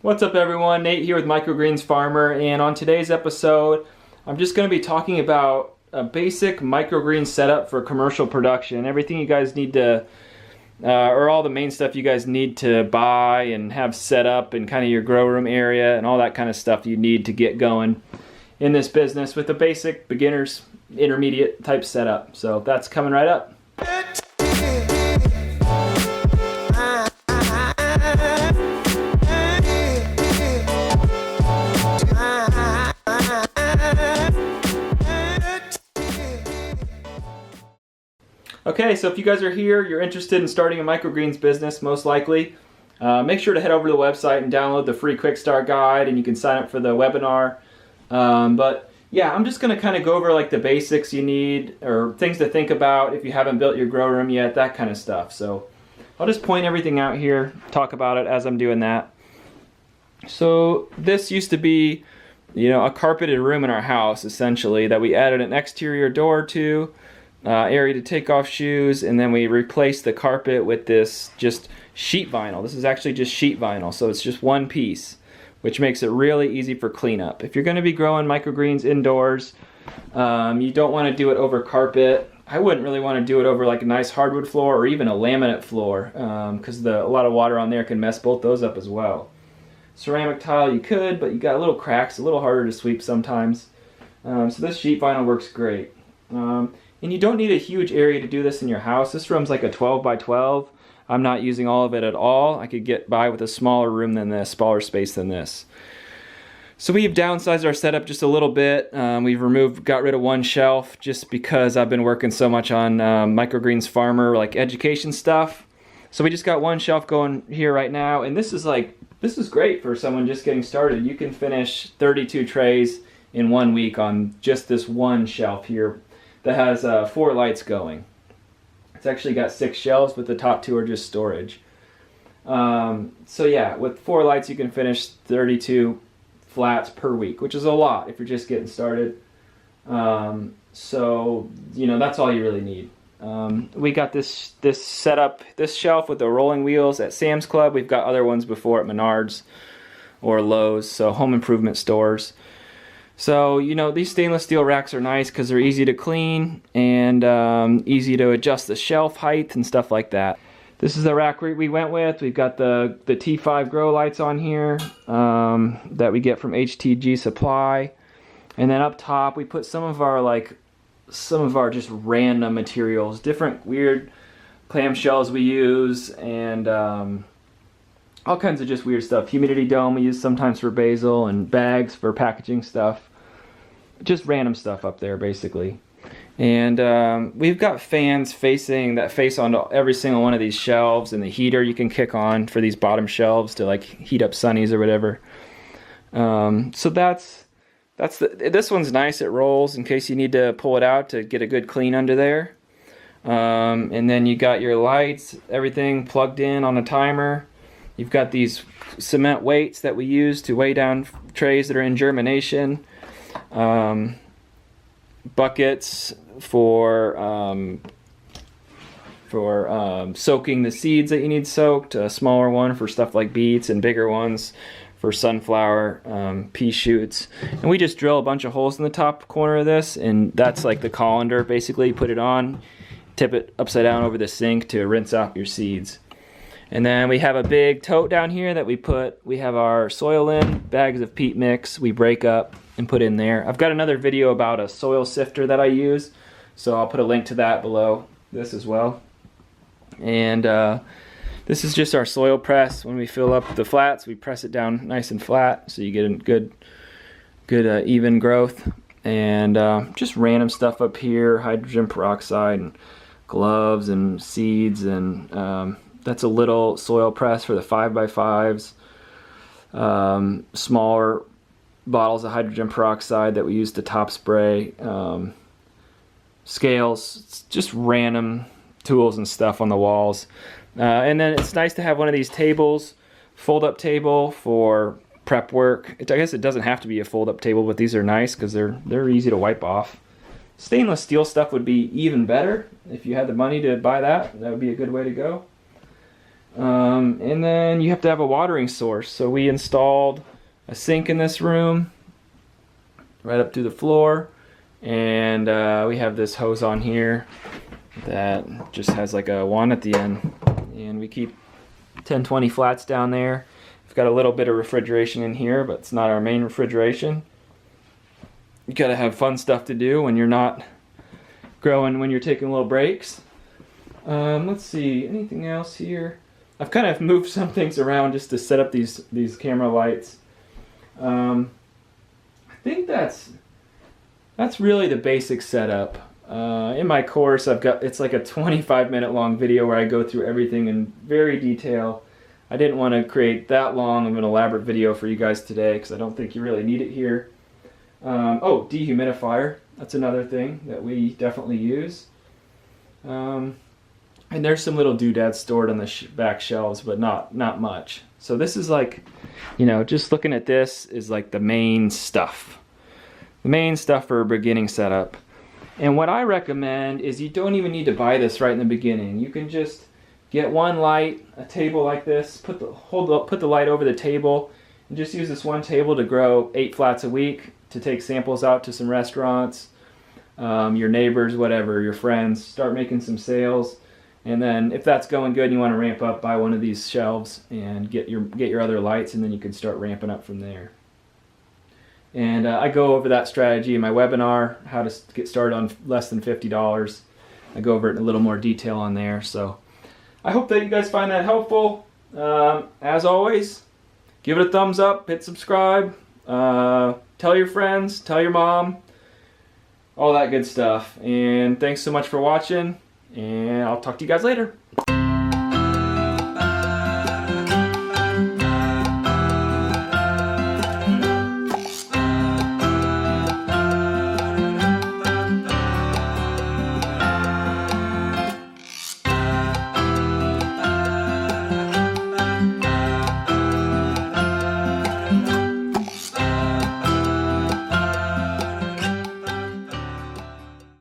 What's up everyone, Nate here with Microgreens Farmer, and on today's episode I'm just going to be talking about a basic microgreen setup for commercial production. Everything you guys need to, or all the main stuff you guys need to buy and have set up in kind of your grow room area and all that kind of stuff you need to get going in this business with a basic beginner's intermediate type setup. So that's coming right up. Okay, so if you guys are here, you're interested in starting a microgreens business, most likely, make sure to head over to the website and download the free quick start guide, and you can sign up for the webinar. But yeah, I'm just going to kind of go over like the basics you need, or things to think about if you haven't built your grow room yet, that kind of stuff. So I'll just point everything out here, talk about it as I'm doing that. So this used to be, a carpeted room in our house, essentially, that we added an exterior door to. Area to take off shoes, and then we replaced the carpet with this just sheet vinyl. This is actually just sheet vinyl, so it's just one piece, which makes it really easy for cleanup. If you're going to be growing microgreens indoors, you don't want to do it over carpet. I wouldn't really want to do it over like a nice hardwood floor or even a laminate floor, because a lot of water on there can mess both those up as well. Ceramic tile you could, but you got little cracks, a little harder to sweep sometimes. So this sheet vinyl works great. And you don't need a huge area to do this in your house. This room's like a 12 by 12. I'm not using all of it at all. I could get by with a smaller room than this, smaller space than this. So we've downsized our setup just a little bit. We've got rid of one shelf just because I've been working so much on Microgreens Farmer, like education stuff. So we just got one shelf going here right now, and this is great for someone just getting started. You can finish 32 trays in 1 week on just this one shelf here that has 4 lights going. It's actually got 6 shelves, but the top 2 are just storage. So yeah, with 4 lights you can finish 32 flats per week, which is a lot if you're just getting started. So that's all you really need. We got this setup, this shelf with the rolling wheels at Sam's Club. We've got other ones before at Menards or Lowe's, so home improvement stores. So, these stainless steel racks are nice because they're easy to clean and easy to adjust the shelf height and stuff like that. This is the rack we went with. We've got the T5 grow lights on here that we get from HTG Supply. And then up top we put some of our just random materials, different weird clamshells we use, and all kinds of just weird stuff. Humidity dome we use sometimes for basil, and bags for packaging stuff. Just random stuff up there, basically. And we've got fans that face onto every single one of these shelves, and the heater you can kick on for these bottom shelves to like heat up sunnies or whatever. So this one's nice. It rolls in case you need to pull it out to get a good clean under there. And then you got your lights, everything plugged in on a timer. You've got these cement weights that we use to weigh down trays that are in germination. Buckets for soaking the seeds that you need soaked. A smaller one for stuff like beets, and bigger ones for sunflower, pea shoots. And we just drill a bunch of holes in the top corner of this, and that's like the colander. Basically, put it on, tip it upside down over the sink to rinse out your seeds. And then we have a big tote down here that we have our soil in, bags of peat mix we break up and put in there. I've got another video about a soil sifter that I use, so I'll put a link to that below this as well. And this is just our soil press. When we fill up the flats, we press it down nice and flat so you get a good even growth. And just random stuff up here, hydrogen peroxide and gloves and seeds, and that's a little soil press for the 5x5s. Smaller bottles of hydrogen peroxide that we use to top spray. Scales, just random tools and stuff on the walls. And then it's nice to have one of these tables, fold-up table for prep work. I guess it doesn't have to be a fold-up table, but these are nice because they're easy to wipe off. Stainless steel stuff would be even better if you had the money to buy that. That would be a good way to go. And then you have to have a watering source. So we installed a sink in this room, right up to the floor. And we have this hose on here that just has like a wand at the end. And we keep 10-20 flats down there. We've got a little bit of refrigeration in here, but it's not our main refrigeration. You gotta have fun stuff to do when you're not growing, when you're taking little breaks. Let's see, anything else here? I've kind of moved some things around just to set up these camera lights. I think that's really the basic setup. In my course, it's like a 25-minute long video where I go through everything in very detail. I didn't want to create that long of an elaborate video for you guys today because I don't think you really need it here. Oh, dehumidifier. That's another thing that we definitely use. And there's some little doodads stored on the back shelves, but not much. So this is like, you know, just looking at this is like the main stuff. The main stuff for a beginning setup. And what I recommend is you don't even need to buy this right in the beginning. You can just get one light, a table like this, put the light over the table, and just use this one table to grow 8 flats a week to take samples out to some restaurants, your neighbors, whatever, your friends. Start making some sales. And then if that's going good and you want to ramp up, buy one of these shelves and get your other lights, and then you can start ramping up from there. And I go over that strategy in my webinar, how to get started on less than $50. I go over it in a little more detail on there. So I hope that you guys find that helpful. As always, give it a thumbs up, hit subscribe, tell your friends, tell your mom, all that good stuff. And thanks so much for watching. And I'll talk to you guys later.